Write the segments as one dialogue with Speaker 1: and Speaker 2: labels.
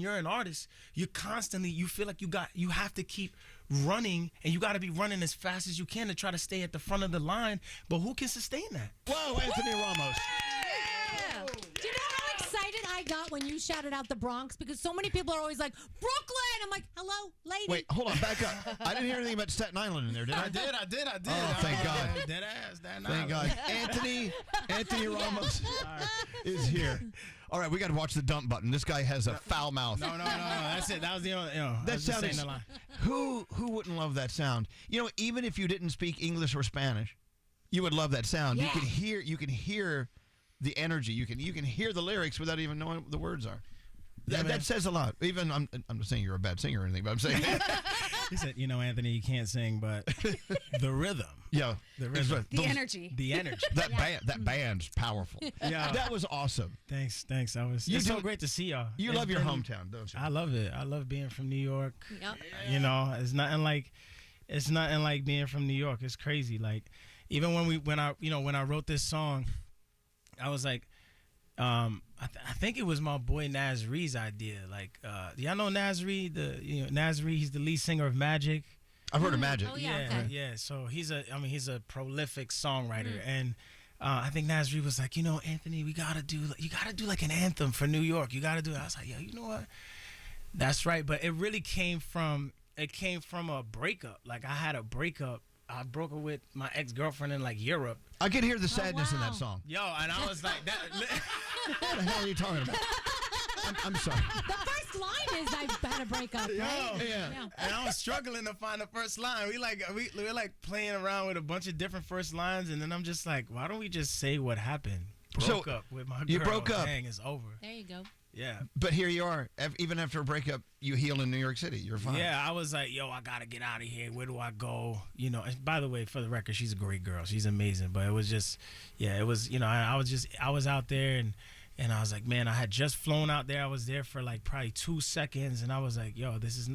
Speaker 1: you're an artist, you feel like you have to keep running, and you got to be running as fast as you can to try to stay at the front of the line. But who can sustain that?
Speaker 2: Whoa, Anthony Ramos.
Speaker 3: Yeah. Do you know how excited I got when you shouted out the Bronx? Because so many people are always like, Brooklyn! I'm like, hello, lady.
Speaker 2: Wait, hold on, back up. I didn't hear anything about Staten Island in there, did I?
Speaker 1: I did.
Speaker 2: Oh, thank God.
Speaker 1: Dead ass.
Speaker 2: Thank God. Anthony Ramos is here. All right, we got to watch the dump button. This guy has a foul mouth.
Speaker 1: No. That's it. That was the only.
Speaker 2: That sound is, who wouldn't love that sound? You know, even if you didn't speak English or Spanish, you would love that sound.
Speaker 3: Yeah.
Speaker 2: You can hear the energy. You can hear the lyrics without even knowing what the words are. That says a lot. Even I'm not saying you're a bad singer or anything, but I'm saying
Speaker 1: he said, Anthony, you can't sing, but the rhythm.
Speaker 2: Yeah,
Speaker 1: the rhythm.
Speaker 4: The energy.
Speaker 1: The energy.
Speaker 2: That band's powerful.
Speaker 1: Yeah,
Speaker 2: that was awesome.
Speaker 1: Thanks. It's so great to see y'all.
Speaker 2: You love your hometown, don't you?
Speaker 1: I love it. I love being from New York.
Speaker 3: Yep.
Speaker 1: It's nothing like being from New York. It's crazy. Like even when I wrote this song, I was like, I think it was my boy Nasree's idea. Like, y'all know Nasree? Nasree, he's the lead singer of Magic.
Speaker 2: I've heard of Magic.
Speaker 3: Oh, yeah.
Speaker 1: Yeah. So he's a prolific songwriter, and I think Nasree was like, Anthony, you gotta do like an anthem for New York. You gotta do it. I was like, yeah, you know what? That's right. But it really came from a breakup. Like I had a breakup. I broke up with my ex-girlfriend in like Europe.
Speaker 2: I could hear the sadness in that song.
Speaker 1: Yo, and I was like,
Speaker 2: what the hell are you talking about? I'm sorry.
Speaker 3: The first line is I've had a breakup, right?
Speaker 1: Yeah. And I was struggling to find the first line. We were like playing around with a bunch of different first lines, and then I'm just like, why don't we just say what happened? Broke up with my girl.
Speaker 2: You broke up.
Speaker 1: Dang, it's over.
Speaker 3: There you go.
Speaker 1: Yeah.
Speaker 2: But here you are. Even after a breakup, you heal in New York City. You're fine.
Speaker 1: Yeah, I was like, I got to get out of here. Where do I go? And by the way, for the record, she's a great girl. She's amazing. But it was just, it was, I was out there and I was like, man, I had just flown out there. I was there for like probably 2 seconds. And I was like, this is,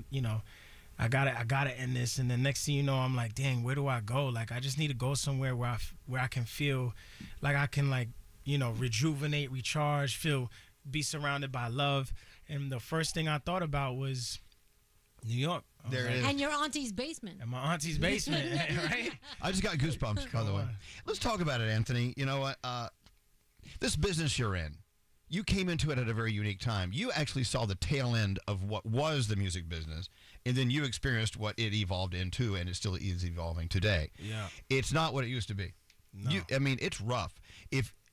Speaker 1: I gotta end this. And the next thing you know, I'm like, dang, where do I go? Like, I just need to go somewhere where I can feel like I can rejuvenate, recharge, be surrounded by love. And the first thing I thought about was New York.
Speaker 2: There it is.
Speaker 3: And your auntie's basement.
Speaker 1: And my auntie's basement, right?
Speaker 2: I just got goosebumps, by the way. Let's talk about it, Anthony. You know what? This business you're in, you came into it at a very unique time. You actually saw the tail end of what was the music business, and then you experienced what it evolved into, and it still is evolving today.
Speaker 1: Yeah.
Speaker 2: It's not what it used to be.
Speaker 1: No.
Speaker 2: It's rough.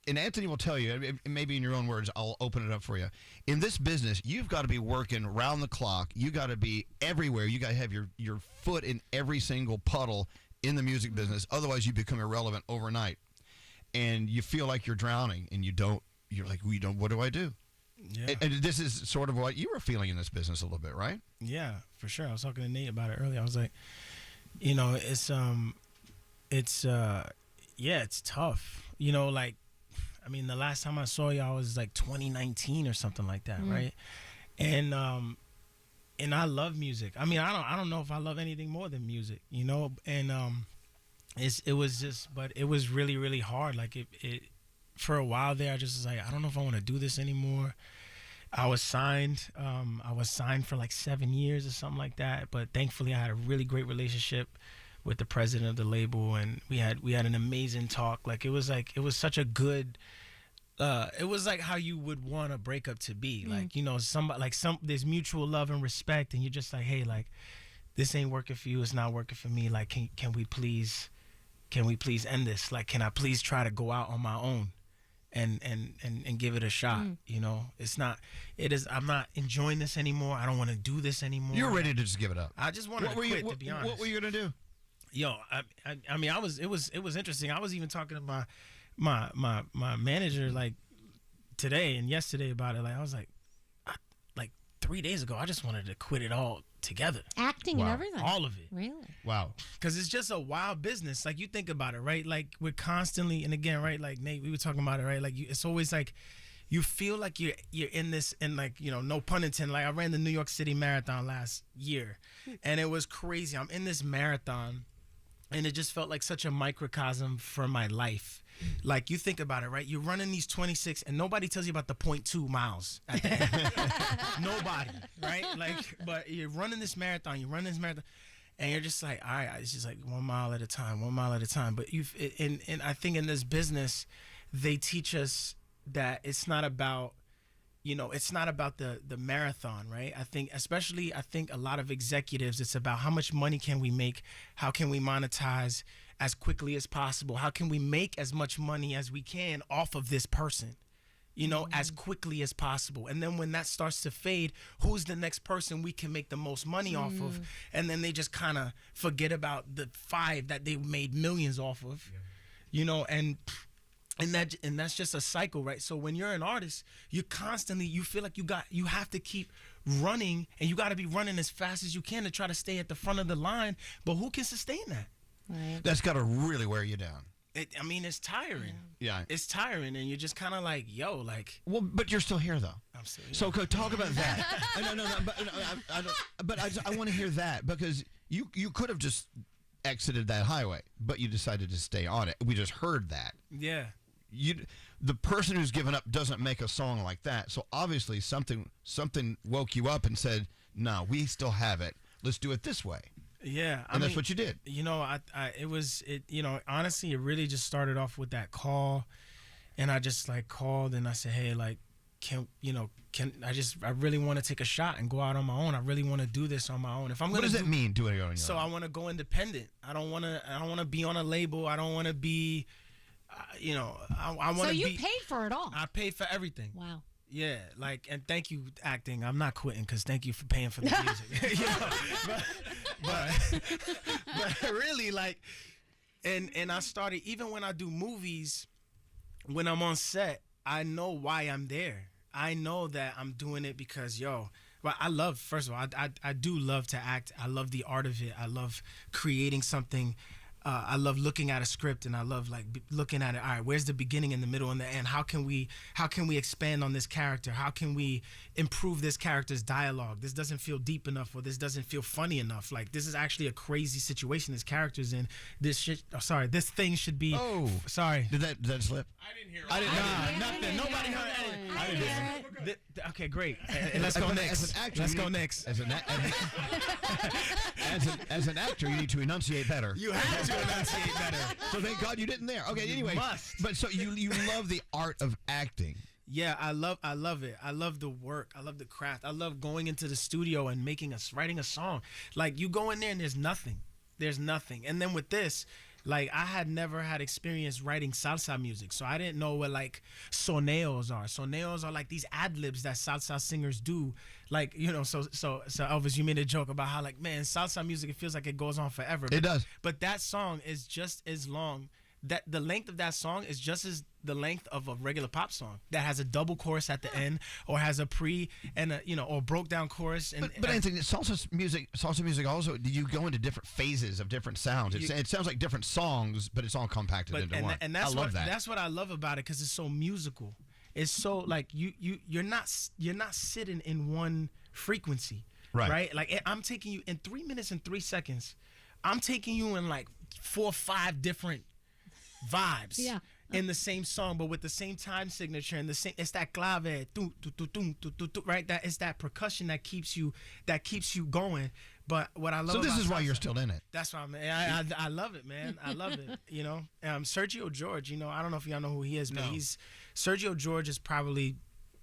Speaker 2: And Anthony will tell you, maybe in your own words, I'll open it up for you. In this business, you've got to be working round the clock. You got to be everywhere. You got to have your foot in every single puddle in the music business. Otherwise, you become irrelevant overnight. And you feel like you're drowning, and you're like, what do I do?
Speaker 1: Yeah.
Speaker 2: And this is sort of what you were feeling in this business a little bit, right?
Speaker 1: Yeah, for sure. I was talking to Nate about it earlier. I was like, it's tough. The last time I saw y'all was like 2019 or something like that, right? And I love music. I don't know if I love anything more than music, And it was really, really hard. Like it for a while there, I just was like, I don't know if I want to do this anymore. I was signed. I was signed for like 7 years or something like that. But thankfully, I had a really great relationship with the president of the label, and we had an amazing talk. Like it was such a good. It was like how you would want a breakup to be. Like there's mutual love and respect, and you're just like, hey, like this ain't working for you. It's not working for me. Like can we please end this? Like can I please try to go out on my own? And give it a shot. I'm not enjoying this anymore. I don't want to do this anymore.
Speaker 2: You're ready to just give it up.
Speaker 1: I just wanted to quit, to be honest.
Speaker 2: What were you gonna do?
Speaker 1: Yo, it was interesting. I was even talking to my manager like today and yesterday about it. Like I was like 3 days ago, I just wanted to quit it all together.
Speaker 3: Acting and everything.
Speaker 1: All of it.
Speaker 3: Really?
Speaker 2: Wow.
Speaker 1: Because it's just a wild business. Like you think about it, right? Like we're constantly, and again, right? Like Nate, we were talking about it, right? Like it's always like you feel like you're in this, and like, no pun intended. Like I ran the New York City Marathon last year, and it was crazy. I'm in this marathon, and it just felt like such a microcosm for my life. like you think about it, right? You're running these 26 and nobody tells you about the .2 miles at the end. Nobody, right? Like, but you're running this marathon, and you're just like, all right, it's just like 1 mile at a time, 1 mile at a time. But and I think in this business, they teach us that it's not about, it's not about the marathon, right? I think a lot of executives, it's about how much money can we make? How can we monetize as quickly as possible? How can we make as much money as we can off of this person, as quickly as possible? And then when that starts to fade, who's the next person we can make the most money off of? And then they just kind of forget about the 5 that they made millions off of, and that's just a cycle, right? So when you're an artist, you feel like you have to keep running, and you got to be running as fast as you can to try to stay at the front of the line. But who can sustain that?
Speaker 3: Right.
Speaker 2: That's got to really wear you down.
Speaker 1: It's tiring.
Speaker 2: Yeah.
Speaker 1: It's tiring, and you're just kind of like, yo, like.
Speaker 2: Well, but you're still here, though.
Speaker 1: I'm still here.
Speaker 2: So talk about that. I want to hear that, because you could have just exited that highway, but you decided to stay on it. We just heard that.
Speaker 1: Yeah.
Speaker 2: The person who's given up doesn't make a song like that. So obviously something woke you up and said, "No, we still have it. Let's do it this way."
Speaker 1: Yeah,
Speaker 2: and that's what you did.
Speaker 1: Honestly, it really just started off with that call, and I just called and I said, "Hey, I really want to take a shot and go out on my own. I really want to do this on my own.
Speaker 2: What does that mean, doing it on your own?
Speaker 1: So I want to go independent. I don't want to be on a label. I don't want to be, I want to be.
Speaker 3: So you paid for it all.
Speaker 1: I paid for everything.
Speaker 3: Wow.
Speaker 1: Yeah, and thank you, acting. I'm not quitting, because thank you for paying for the music. But really, and I started, even when I do movies, when I'm on set, I know why I'm there. I know that I'm doing it because, first of all, I do love to act. I love the art of it. I love creating something. I love looking at a script, and I love looking at it. All right, where's the beginning and the middle and the end? How can we expand on this character? How can we improve this character's dialogue? This doesn't feel deep enough, or this doesn't feel funny enough. Like, this is actually a crazy situation this character's in. This thing should be.
Speaker 2: Oh,
Speaker 1: sorry.
Speaker 2: Did that slip?
Speaker 4: I didn't hear.
Speaker 1: I didn't. Nothing. Nobody heard anything. I didn't hear. Okay, great. Let's go next.
Speaker 2: As an actor, you need to enunciate better.
Speaker 1: You have to enunciate better.
Speaker 2: So thank God you didn't there. Okay, anyway.
Speaker 1: Must.
Speaker 2: But so you love the art of acting.
Speaker 1: Yeah, I love it. I love the work. I love the craft. I love going into the studio and writing a song. Like, you go in there and there's nothing. And then with this, I had never had experience writing salsa music, so I didn't know what soneos are. Soneos are these ad libs that salsa singers do. So Elvis, you made a joke about how salsa music, it feels like it goes on forever.
Speaker 2: It does.
Speaker 1: But that song is just as long. That the length of that song is just as the length of a regular pop song that has a double chorus at the end, or has a pre and or broke down chorus.
Speaker 2: But Anthony, salsa music also, you go into different phases of different sounds. It sounds like different songs, but it's all compacted into one.
Speaker 1: And
Speaker 2: I love that.
Speaker 1: That's what I love about it, because it's so musical. It's so you're not sitting in one frequency, right? I'm taking you in 3 minutes and 3 seconds. I'm taking you in 4 or 5 different vibes in the same song, but with the same time signature and the same. It's that clave, right? That is that percussion that keeps you going. But what I love.
Speaker 2: So this
Speaker 1: about
Speaker 2: is why
Speaker 1: salsa,
Speaker 2: you're still in it.
Speaker 1: That's why I love it, man. I love it. Sergio George. I don't know if y'all know who he is, but Sergio George is probably,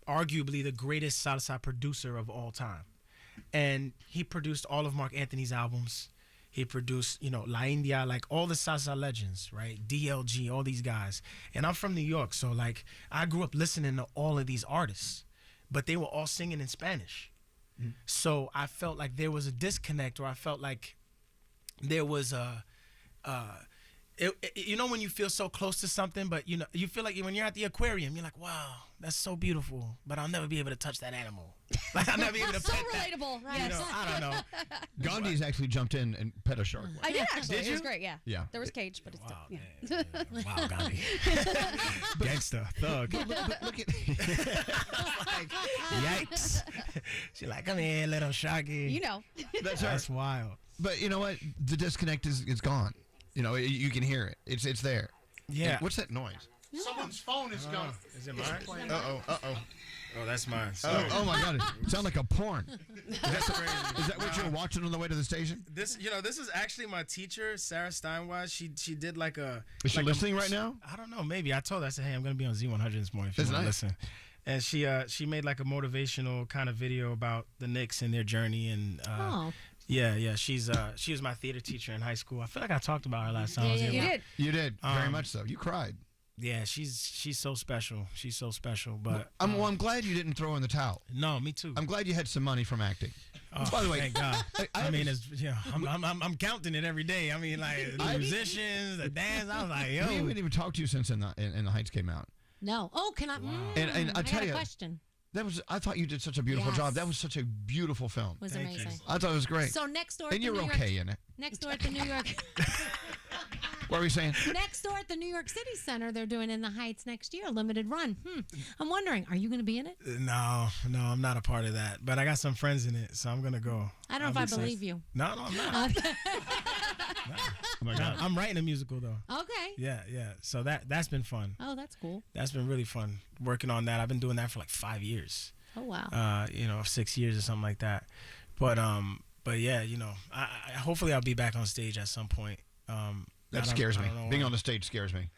Speaker 1: arguably, the greatest salsa producer of all time, and he produced all of Mark Anthony's albums. He produced, La India, all the salsa legends, right? DLG, all these guys. And I'm from New York, so I grew up listening to all of these artists, but they were all singing in Spanish. Mm-hmm. So I felt like there was a disconnect, or I felt like there was when you feel so close to something, but you feel like when you're at the aquarium, you're like, wow, that's so beautiful, but I'll never be able to touch that animal. I'll never be able to
Speaker 3: so
Speaker 1: pet
Speaker 3: relatable,
Speaker 1: that.
Speaker 3: right?
Speaker 1: I don't know.
Speaker 2: Gandhi's actually jumped in and pet a shark.
Speaker 5: I did actually.
Speaker 1: Did
Speaker 5: It was
Speaker 1: you?
Speaker 5: great. Yeah.
Speaker 2: Yeah.
Speaker 5: There was cage, but it's
Speaker 1: Wow,
Speaker 5: still.
Speaker 1: man. Wow, Gandhi. Gangster, thug.
Speaker 2: Look at
Speaker 1: Yikes. She's like, come here, little sharky.
Speaker 5: You know.
Speaker 1: That's wild.
Speaker 2: But you know what? The disconnect is gone. You can hear it. It's there.
Speaker 1: Yeah.
Speaker 2: And what's that noise? Someone's phone is going.
Speaker 1: Is it mine?
Speaker 2: Uh-oh.
Speaker 1: Oh, that's mine.
Speaker 2: Oh my God! It sounds like a porn. That's crazy. Is that what you're watching on the way to the station?
Speaker 1: This is actually my teacher, Sarah Steinwise. She did like a.
Speaker 2: Is she listening right now?
Speaker 1: I don't know. Maybe I told her. I said, "Hey, I'm gonna be on Z100 this morning if you want to listen." And she made like a motivational kind of video about the Knicks and their journey and. Yeah. She was my theater teacher in high school. I feel like I talked about her last time.
Speaker 2: You did very much so. You cried.
Speaker 1: Yeah, she's so special. She's so special. But
Speaker 2: I'm glad you didn't throw in the towel.
Speaker 1: No, me too.
Speaker 2: I'm glad you had some money from acting. By the way,
Speaker 1: thank God. I'm counting it every day. I mean, like the musicians, the dance. I was like, yo.
Speaker 2: We haven't even talked to you since In the Heights came out.
Speaker 3: No. Oh, can I?
Speaker 1: Wow.
Speaker 2: And I tell you,
Speaker 3: question.
Speaker 2: I thought you did such a beautiful job. That was such a beautiful film.
Speaker 3: It was
Speaker 1: Thank
Speaker 3: amazing.
Speaker 1: you.
Speaker 2: I thought it was great.
Speaker 3: So next door,
Speaker 2: and you're okay in it.
Speaker 3: Next door at the New York.
Speaker 2: What were you saying?
Speaker 3: Next door at the New York City Center, they're doing In the Heights next year, limited run. I'm wondering, are you going to be in it?
Speaker 1: No, I'm not a part of that. But I got some friends in it, so I'm gonna go.
Speaker 3: I don't know if I believe you.
Speaker 1: No, I'm not. No, I'm writing a musical though.
Speaker 3: Okay.
Speaker 1: Yeah. So that's been fun.
Speaker 3: Oh, that's cool.
Speaker 1: That's been really fun working on that. I've been doing that for like 5 years.
Speaker 3: Oh wow.
Speaker 1: 6 years or something like that. But yeah, I hopefully I'll be back on stage at some point.
Speaker 2: That scares me. Being on the stage scares me.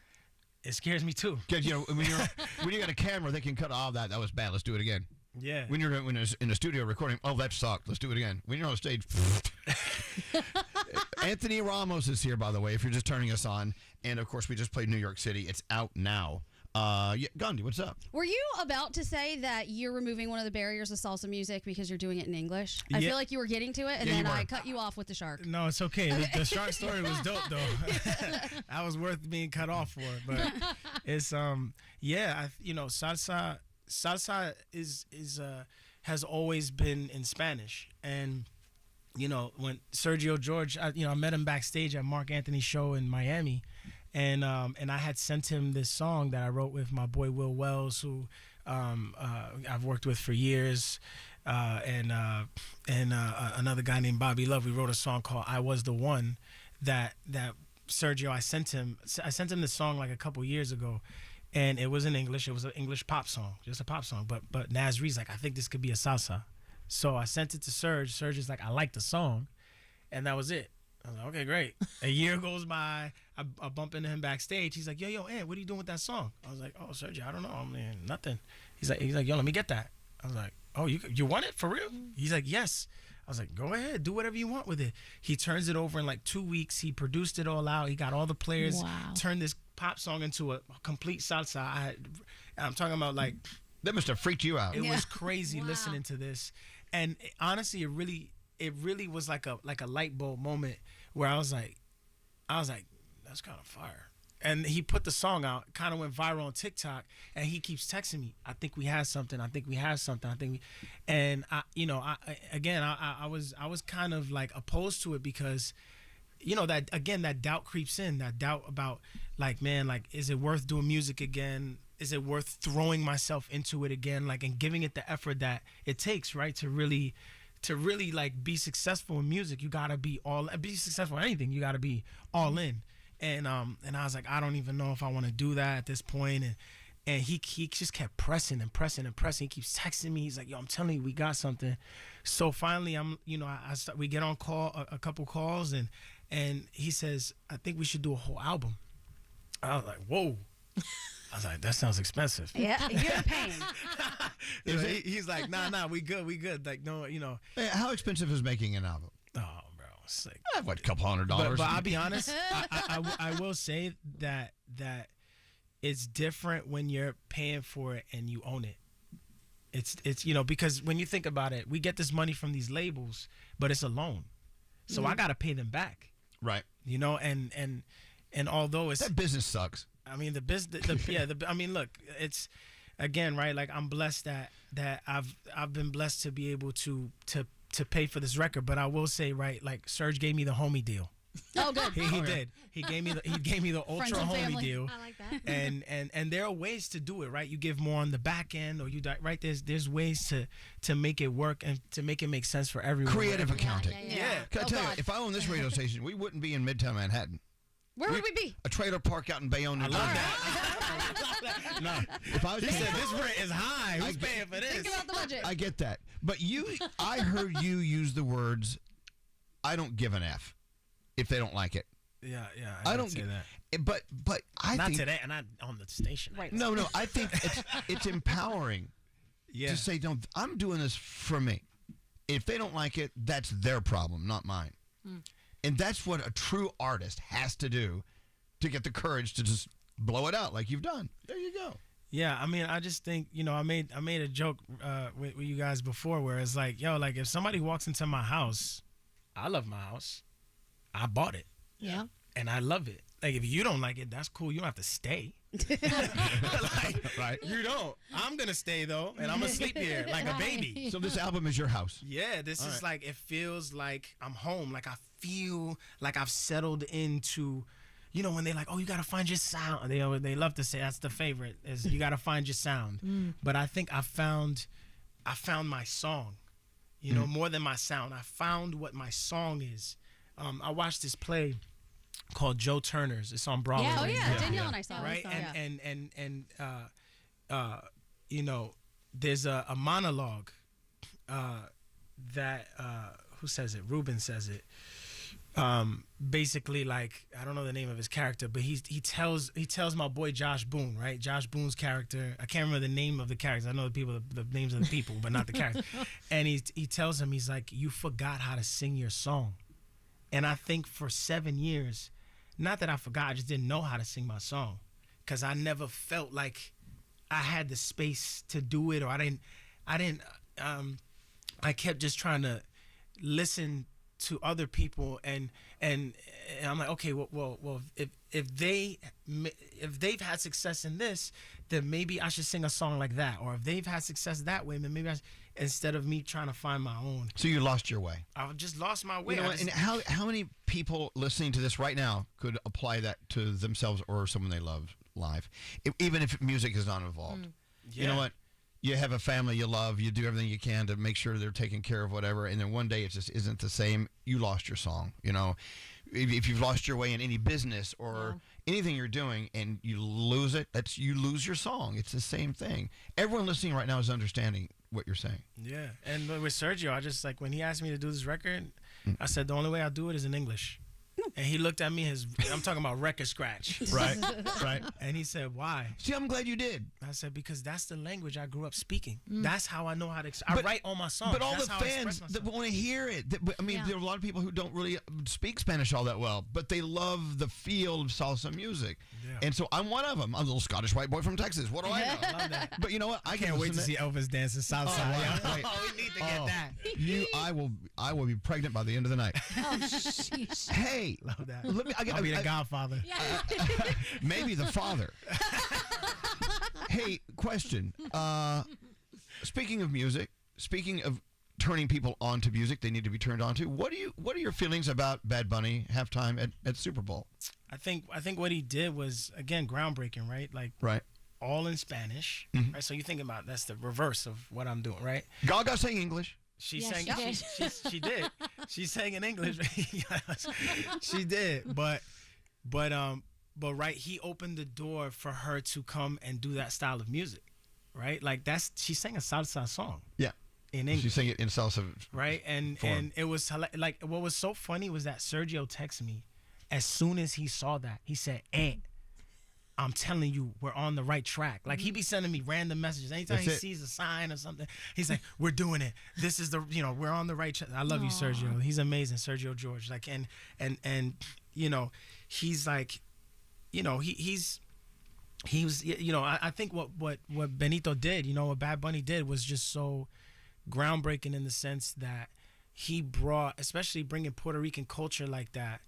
Speaker 1: It scares me too.
Speaker 2: Because when you got a camera, they can cut off that. That was bad. Let's do it again.
Speaker 1: Yeah.
Speaker 2: When you're in a studio recording, oh, that sucked. Let's do it again. When you're on stage. Anthony Ramos is here, by the way, if you're just turning us on. And, of course, we just played New York City. It's out now. Gandhi, what's up?
Speaker 4: Were you about to say that you're removing one of the barriers of salsa music because you're doing it in English? I feel like you were getting to it, and then I cut you off with the shark.
Speaker 1: No, it's okay. The shark story was dope, though. That was worth being cut off for. But it's salsa has always been in Spanish, and when Sergio George, I met him backstage at Mark Anthony's show in Miami. And I had sent him this song that I wrote with my boy Will Wells, who I've worked with for years, and another guy named Bobby Love. We wrote a song called "I Was the One." That Sergio, I sent him this song like a couple years ago, and it was in English. It was an English pop song, just a pop song. But Nasri's like, I think this could be a salsa. So I sent it to Serge. Serge is like, I like the song, and that was it. I was like, okay, great. A year goes by. I bump into him backstage. He's like, yo, Ant, what are you doing with that song? I was like, oh, Sergio, I don't know. I mean, nothing. He's like, yo, let me get that. I was like, oh, you want it for real? He's like, yes. I was like, go ahead, do whatever you want with it. He turns it over in like 2 weeks. He produced it all out. He got all the players.
Speaker 3: Wow.
Speaker 1: Turned this pop song into a complete salsa. I'm talking about like.
Speaker 2: That must have freaked you out.
Speaker 1: It was crazy listening to this, and honestly, it really was like a light bulb moment where I was like, that's kind of fire. And he put the song out, kind of went viral on TikTok, and he keeps texting me, I think we have something. And I was kind of like opposed to it because, that doubt creeps in, that doubt about like, man, like, is it worth doing music again? Is it worth throwing myself into it again? Like, and giving it the effort that it takes, right? To really like be successful in music, you gotta be successful in anything. You gotta be all in. And I was like, I don't even know if I want to do that at this point. And he just kept pressing. He keeps texting me. He's like, yo, I'm telling you, we got something. So finally, we get on call a couple calls, and he says, I think we should do a whole album. I was like, whoa. I was like, that sounds expensive.
Speaker 4: Yeah, you're paying.
Speaker 1: He's like, nah, we good. Like, no,
Speaker 2: Hey, how expensive is making an album?
Speaker 1: Oh, bro, it's like,
Speaker 2: What, a couple $100?
Speaker 1: But I'll be honest, I will say that it's different when you're paying for it and you own it. It's because when you think about it, we get this money from these labels, but it's a loan, so I gotta pay them back.
Speaker 2: Right.
Speaker 1: And although it's
Speaker 2: that business sucks.
Speaker 1: I mean, the business. I mean, look, it's again, right? Like, I'm blessed that I've been blessed to be able to pay for this record. But I will say, right, like, Serge gave me the homie deal.
Speaker 4: Oh, good.
Speaker 1: He did. He gave me the ultra homie deal.
Speaker 3: I like that.
Speaker 1: And there are ways to do it, right? You give more on the back end, or right. There's ways to make it work and to make it make sense for everyone.
Speaker 2: Creative accounting.
Speaker 1: Yeah.
Speaker 2: Can I tell you, if I owned this radio station, we wouldn't be in Midtown Manhattan.
Speaker 4: Where would we be?
Speaker 2: A trailer park out in Bayonne, New Jersey.
Speaker 1: No,
Speaker 2: If I was
Speaker 1: he
Speaker 2: paying-
Speaker 1: said this rent is high. Who's paying for this?
Speaker 4: Think about the budget.
Speaker 2: I get that. But I heard you use the words, I don't give an F if they don't like it.
Speaker 1: Yeah,
Speaker 2: I don't
Speaker 1: say that.
Speaker 2: But I
Speaker 1: Not
Speaker 2: think
Speaker 1: today, and not on the station.
Speaker 3: Right.
Speaker 2: no, I think it's empowering
Speaker 1: Yeah.
Speaker 2: to say, no, I'm doing this for me. If they don't like it, that's their problem, not mine. And that's what a true artist has to do to get the courage to just blow it out like you've done. There you go.
Speaker 1: Yeah, I mean, I just think, I made a joke with you guys before where it's like, yo, like if somebody walks into my house, I love my house. I bought it.
Speaker 3: Yeah.
Speaker 1: And I love it. Like if you don't like it, that's cool. You don't have to stay. Like,
Speaker 2: Right.
Speaker 1: You don't. I'm gonna stay though, and I'm gonna sleep here like a baby.
Speaker 2: So this album is your house.
Speaker 1: Yeah, this is like, it feels like I'm home. Like I feel like I've settled into, when they're like, oh, you gotta find your sound. They love to say that's the favorite is you gotta find your sound. But I think I found my song. More than my sound. I found what my song is. I watched this play called Joe Turner's. It's on Broadway.
Speaker 3: Yeah.
Speaker 4: Oh
Speaker 3: right
Speaker 4: yeah,
Speaker 3: now.
Speaker 4: Danielle and I saw
Speaker 1: Right,
Speaker 4: it.
Speaker 1: and there's a monologue that who says it? Ruben says it. Basically, like, I don't know the name of his character, but he tells my boy Josh Boone, right? Josh Boone's character. I can't remember the name of the characters. I know the names of the people, but not the character. And he tells him, he's like, you forgot how to sing your song. And I think for 7 years, not that I forgot, I just didn't know how to sing my song, because I never felt like I had the space to do it, or I kept just trying to listen to other people, and I'm like, okay, well, if they've had success in this, then maybe I should sing a song like that, or if they've had success that way, then maybe instead of me trying to find my own.
Speaker 2: So you lost your way.
Speaker 1: I just lost my way.
Speaker 2: You know what? And how many people listening to this right now could apply that to themselves or someone they love live, even if music is not involved?
Speaker 1: Yeah.
Speaker 2: You know what? You have a family you love. You do everything you can to make sure they're taken care of, whatever. And then one day it just isn't the same. You lost your song. If you've lost your way in any business or anything you're doing and you lose it, you lose your song. It's the same thing. Everyone listening right now is understanding what you're saying.
Speaker 1: Yeah, and with Sergio, I just, like, when he asked me to do this record, I said the only way I do it is in English. And he looked at me, I'm talking about record scratch.
Speaker 2: Right.
Speaker 1: And he said, why?
Speaker 2: See, I'm glad you did.
Speaker 1: I said, because that's the language I grew up speaking. That's how I know how to. I write all my songs.
Speaker 2: But all
Speaker 1: that's
Speaker 2: the
Speaker 1: how I express
Speaker 2: fans that
Speaker 1: myself.
Speaker 2: want to hear it. There are a lot of people who don't really speak Spanish all that well, but they love the feel of salsa music.
Speaker 1: Yeah.
Speaker 2: And so I'm one of them. I'm a little Scottish white boy from Texas. What do I know?
Speaker 1: I love that.
Speaker 2: But you know what? I
Speaker 1: Can't wait to see Elvis dancing salsa.
Speaker 2: wow.
Speaker 1: We need to get that.
Speaker 2: I will be pregnant by the end of the night.
Speaker 3: Oh, sheesh.
Speaker 2: Hey,
Speaker 1: Love that.
Speaker 2: I'll
Speaker 1: be the godfather.
Speaker 3: Yeah.
Speaker 2: maybe the father. Hey, question. Speaking of music, speaking of turning people on to music they need to be turned on to, what are your feelings about Bad Bunny halftime at Super Bowl?
Speaker 1: I think what he did was, again, groundbreaking, right? Like,
Speaker 2: Right.
Speaker 1: all in Spanish, right? So you think about, that's the reverse of what I'm doing, right?
Speaker 2: Gaga sang English.
Speaker 1: She
Speaker 3: Yeah,
Speaker 1: sang.
Speaker 3: she did.
Speaker 1: She did. She sang in English. She did, but right, he opened the door for her to come and do that style of music, right? Like, she sang a salsa song.
Speaker 2: Yeah.
Speaker 1: In English.
Speaker 2: She sang it in salsa.
Speaker 1: Right, and it was like, what was so funny was that Sergio texted me as soon as he saw that. He said, "Hey, I'm telling you, we're on the right track." Like, he be sending me random messages anytime
Speaker 2: That's
Speaker 1: he
Speaker 2: it.
Speaker 1: sees a sign or something. He's like, "We're doing it. This is we're on the right track." I love you, Sergio. He's amazing, Sergio George. Like, and he's like, he was, I think what Benito did, what Bad Bunny did was just so groundbreaking in the sense that he brought, especially bringing Puerto Rican culture like that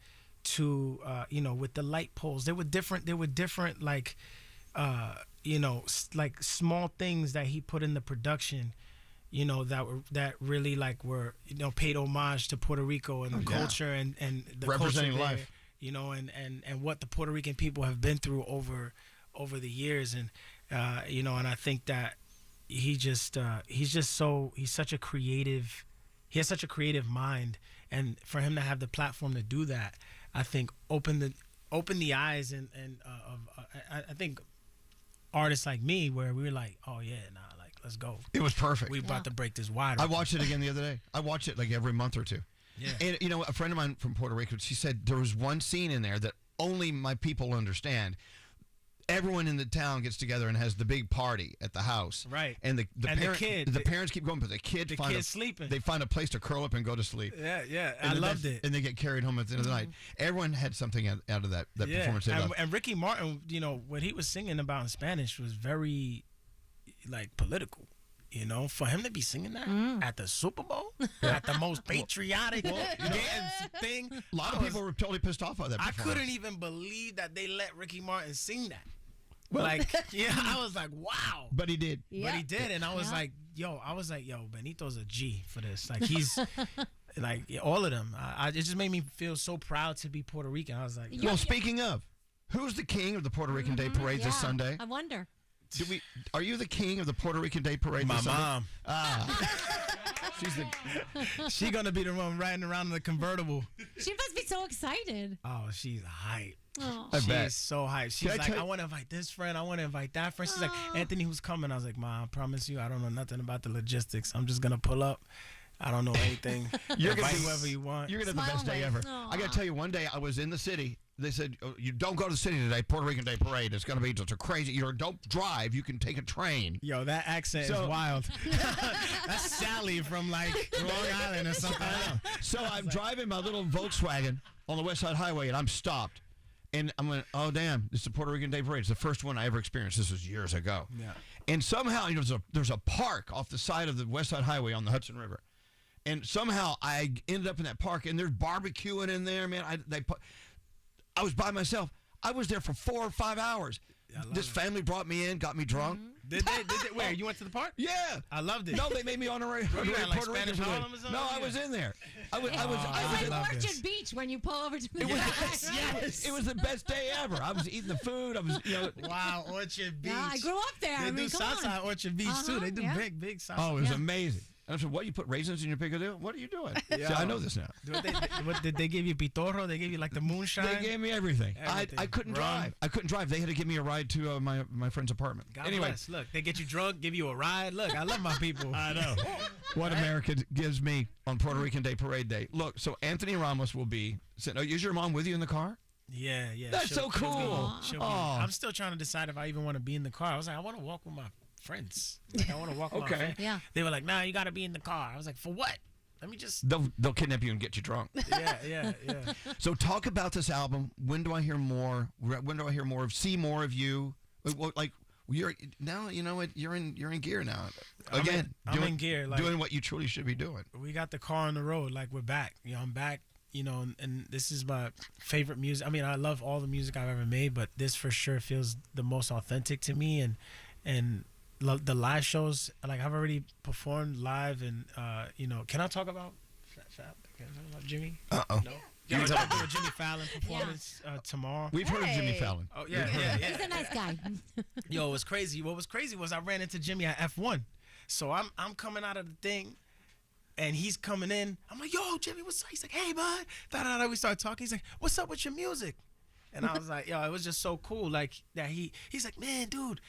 Speaker 1: to, with the light poles. There were different like, like small things that he put in the production, that really like were, paid homage to Puerto Rico and the culture and the
Speaker 2: Representing
Speaker 1: culture there,
Speaker 2: life.
Speaker 1: and what the Puerto Rican people have been through over the years. And, and I think that he has such a creative mind, and for him to have the platform to do that, I think opened opened the eyes and I think artists like me, where we were like, oh yeah, nah, like let's go.
Speaker 2: It was perfect.
Speaker 1: We about to break this wide.
Speaker 2: I watched it again the other day. I watch it like every month or two.
Speaker 1: Yeah.
Speaker 2: And you know, a friend of mine from Puerto Rico, she said there was one scene in there that only my people understand. Everyone in the town gets together and has the big party at the house.
Speaker 1: Right.
Speaker 2: And the parents keep going, but the kid's
Speaker 1: sleeping.
Speaker 2: They find a place to curl up and go to sleep.
Speaker 1: Yeah.
Speaker 2: And
Speaker 1: I loved it.
Speaker 2: And they get carried home at the end of the night. Everyone had something out of that performance.
Speaker 1: And Ricky Martin, you know, what he was singing about in Spanish was very, like, political. You know, for him to be singing that at the Super Bowl, at the most patriotic thing.
Speaker 2: A lot of people were totally pissed off by that performance.
Speaker 1: I couldn't even believe that they let Ricky Martin sing that.
Speaker 2: Well,
Speaker 1: I was like, wow.
Speaker 2: But he did.
Speaker 1: Yeah. But he did, and I was like, yo, Benito's a G for this. Like, he's, like, all of them. It just made me feel so proud to be Puerto Rican. I was like,
Speaker 2: well, speaking of, who's the king of the Puerto Rican Day Parade this Sunday?
Speaker 3: I wonder.
Speaker 2: Are you the king of the Puerto Rican Day Parade?
Speaker 1: My
Speaker 2: this Sunday?
Speaker 1: mom. She's gonna be the one riding around in the convertible.
Speaker 3: She must be so excited.
Speaker 1: Oh, she's hype.
Speaker 3: Oh.
Speaker 1: She's so hyped. She's like, I want to invite this friend. I want to invite that friend. She's like, Anthony, who's coming? I was like, Mom, I promise you, I don't know nothing about the logistics. I'm just gonna pull up. I don't know anything.
Speaker 2: You're gonna
Speaker 1: invite whoever you want.
Speaker 2: You're gonna have the best day ever. I gotta tell you, one day I was in the city. They said, you don't go to the city today, Puerto Rican Day Parade. It's going to be just a crazy, don't drive. You can take a train.
Speaker 1: Yo, that accent is wild. That's Sally from, like, Long Island or something.
Speaker 2: So I'm driving my little Volkswagen on the West Side Highway, and I'm stopped. And I'm going, oh, damn, this is the Puerto Rican Day Parade. It's the first one I ever experienced. This was years ago.
Speaker 1: Yeah.
Speaker 2: And somehow, there's a park off the side of the West Side Highway on the Hudson River. And somehow I ended up in that park, and there's barbecuing in there, man. I was by myself. I was there for 4 or 5 hours. This family brought me in, got me drunk.
Speaker 1: Did they? Where? You went to the park?
Speaker 2: Yeah.
Speaker 1: I loved it.
Speaker 2: No, they made me honorary Puerto Rican. No, I was in there. I was
Speaker 3: like Orchard Beach when you pull over to the
Speaker 2: It was the best day ever. I was eating the food.
Speaker 1: Wow, Orchard Beach.
Speaker 3: Yeah, I grew up there.
Speaker 1: They do salsa at Orchard Beach too. They do big salsa.
Speaker 2: Oh, it was amazing. And I said, what, you put raisins in your picadillo? What are you doing? See, I know this now.
Speaker 1: Did they give you pitorro? They gave you like the moonshine?
Speaker 2: They gave me everything. I couldn't drive. I couldn't drive. They had to give me a ride to my friend's apartment.
Speaker 1: God bless. Look, they get you drunk, give you a ride. Look, I love my people.
Speaker 2: I know. What America gives me on Puerto Rican Day Parade Day. Look, so Anthony Ramos will be sitting. Is your mom with you in the car?
Speaker 1: Yeah.
Speaker 2: That's so cool.
Speaker 1: I'm still trying to decide if I even want to be in the car. I was like, I want to walk with my friends. Like, I want to walk with my friends.
Speaker 3: Yeah.
Speaker 1: They were like, nah, you got to be in the car. I was like, for what? Let me just.
Speaker 2: They'll kidnap you and get you drunk.
Speaker 1: Yeah.
Speaker 2: So talk about this album. When do I hear more? When do I hear more? See more of you? Like you're now. You know what? You're in gear now. Again,
Speaker 1: I'm in gear. Like,
Speaker 2: doing what you truly should be doing.
Speaker 1: We got the car on the road. Like, we're back. You know, I'm back. You know, and this is my favorite music. I mean, I love all the music I've ever made, but this for sure feels the most authentic to me. And the live shows, like, I've already performed live, and you know, can I talk about Jimmy?
Speaker 2: No.
Speaker 1: Yeah, we're talking about Jimmy Fallon performance tomorrow.
Speaker 2: We've heard of Jimmy Fallon.
Speaker 1: Oh yeah.
Speaker 3: He's a nice guy.
Speaker 1: Yo, it was crazy. What was crazy was I ran into Jimmy at F1. So I'm coming out of the thing, and he's coming in. I'm like, yo, Jimmy, what's up? He's like, hey, bud. Da-da-da. We start talking. He's like, what's up with your music? And I was like, yo, it was just so cool. Like, that he's like, man, dude,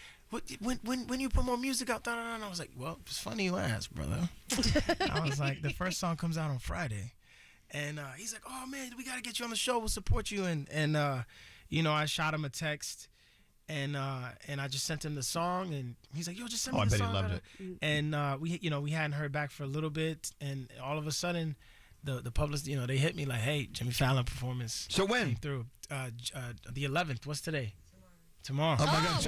Speaker 1: when you put more music out? Da-da-da. And I was like, well, it's funny you ask, brother. I was like, the first song comes out on Friday. And he's like, oh, man, we got to get you on the show. We'll support you. And you know, I shot him a text. And I just sent him the song, and he's like, "Yo, just send me the song."
Speaker 2: I bet he loved it.
Speaker 1: And we hadn't heard back for a little bit, and all of a sudden, the public, they hit me like, "Hey, Jimmy Fallon performance."
Speaker 2: So when?
Speaker 1: Came through the 11th. What's today? Tomorrow.
Speaker 2: Oh my gosh!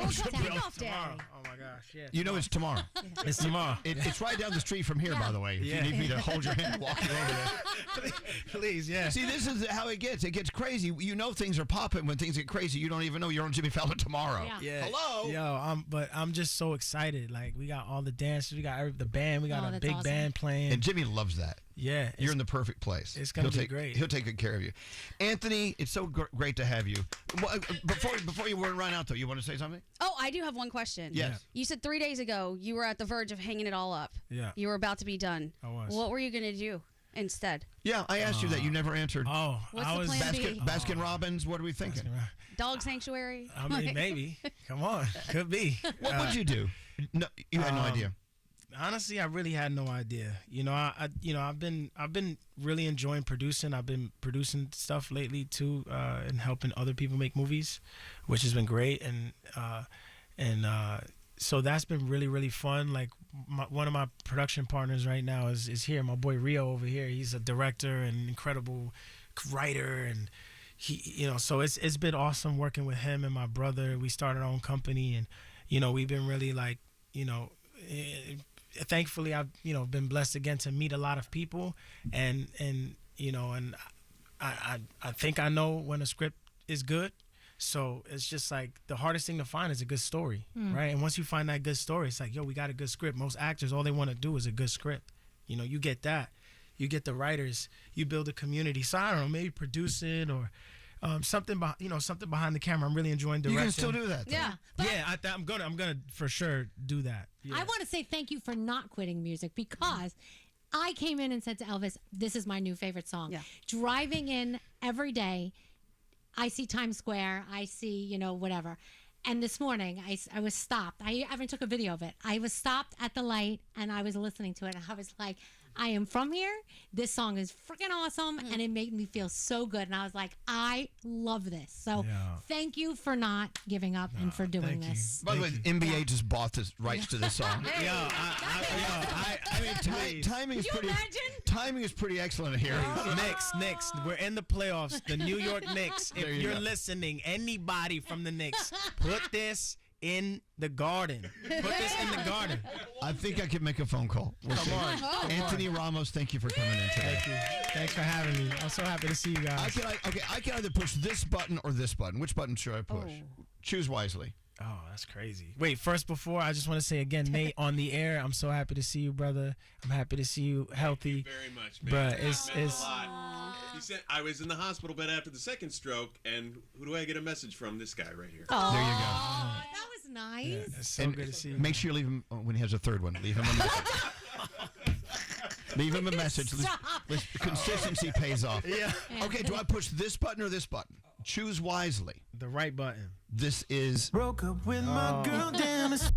Speaker 1: Tomorrow. Oh my gosh! Yeah.
Speaker 2: You know it's tomorrow.
Speaker 1: It's tomorrow.
Speaker 2: It's right down the street from here, by the way. If you need me to hold your hand and walk you over there.
Speaker 1: Please, yeah.
Speaker 2: See, this is how it gets. It gets crazy. You know things are popping when things get crazy. You don't even know you're on Jimmy Fallon tomorrow.
Speaker 1: Yeah.
Speaker 2: Hello.
Speaker 1: Yo, I'm just so excited. Like, we got all the dancers, we got the band, we got a big band playing.
Speaker 2: And Jimmy loves that.
Speaker 1: Yeah.
Speaker 2: You're in the perfect place.
Speaker 1: It's going to be great.
Speaker 2: He'll take good care of you. Anthony, it's so great to have you. Well, before you run out, though, you want to say something?
Speaker 4: Oh, I do have one question.
Speaker 2: Yes.
Speaker 4: You said 3 days ago you were at the verge of hanging it all up.
Speaker 1: Yeah.
Speaker 4: You were about to be done.
Speaker 1: I was.
Speaker 4: What were you going to do? instead?
Speaker 2: Yeah, I asked you that. You never answered.
Speaker 1: Oh,
Speaker 4: What's
Speaker 1: I
Speaker 4: the
Speaker 1: was
Speaker 4: plan B?
Speaker 2: Baskin Robbins, what are we thinking?
Speaker 4: Dog sanctuary?
Speaker 1: I mean, maybe. Come on, could be.
Speaker 2: What would you do? No, you had no idea.
Speaker 1: Honestly, I really had no idea. I've been really enjoying producing. I've been producing stuff lately too, and helping other people make movies, which has been great. And so that's been really, really fun. Like one of my production partners right now is here. My boy Rio over here. He's a director and incredible writer, and he, so it's been awesome working with him and my brother. We started our own company, and we've been really like, thankfully I've been blessed again to meet a lot of people, and I think I know when a script is good. So it's just like the hardest thing to find is a good story, right? And once you find that good story, it's like, yo, we got a good script. Most actors, all they want to do is a good script. You get that, you get the writers, you build a community. So I don't know, maybe produce it or something behind the camera. I'm really enjoying directing.
Speaker 2: You can still do that, though.
Speaker 3: Yeah.
Speaker 1: I'm gonna for sure do that. Yeah.
Speaker 3: I want to say thank you for not quitting music, because I came in and said to Elvis, this is my new favorite song.
Speaker 4: Yeah.
Speaker 3: Driving in every day, I see Times Square, I see, whatever. And this morning, I was stopped. I even took a video of it. I was stopped at the light, and I was listening to it, and I was like, I am from here. This song is freaking awesome, and it made me feel so good. And I was like, I love this. So thank you for not giving up and for doing this.
Speaker 2: By the way, NBA just bought the rights to this song.
Speaker 1: I mean,
Speaker 2: timing is pretty.
Speaker 3: Imagine?
Speaker 2: Timing is pretty excellent here.
Speaker 1: Knicks. We're in the playoffs. The New York Knicks. If you're listening, anybody from the Knicks, put this in the garden. Put this in the garden.
Speaker 2: I think I can make a phone call.
Speaker 1: Come on.
Speaker 2: Anthony Ramos, thank you for coming in today.
Speaker 1: Thank you. Thanks for having me. I'm so happy to see you guys.
Speaker 2: I can either push this button or this button. Which button should I push? Choose wisely.
Speaker 1: Oh, that's crazy. Wait, first, before, I just want to say again, Nate, on the air, I'm so happy to see you, brother. I'm happy to see you healthy.
Speaker 5: Thank you very much, man.
Speaker 1: Bruh, it's
Speaker 5: a lot. He said I was in the hospital bed after the second stroke, and who do I get a message from? This guy right here.
Speaker 3: Oh,
Speaker 2: there you go.
Speaker 3: That was nice.
Speaker 1: Yeah, that's so good to see you.
Speaker 2: Make sure you leave him when he has a third one. Leave him a message. Leave him a message. Consistency pays off.
Speaker 1: Yeah.
Speaker 2: Okay, do I push this button or this button? Choose wisely.
Speaker 1: The right button.
Speaker 2: This is
Speaker 6: broke up with my girl, damn it.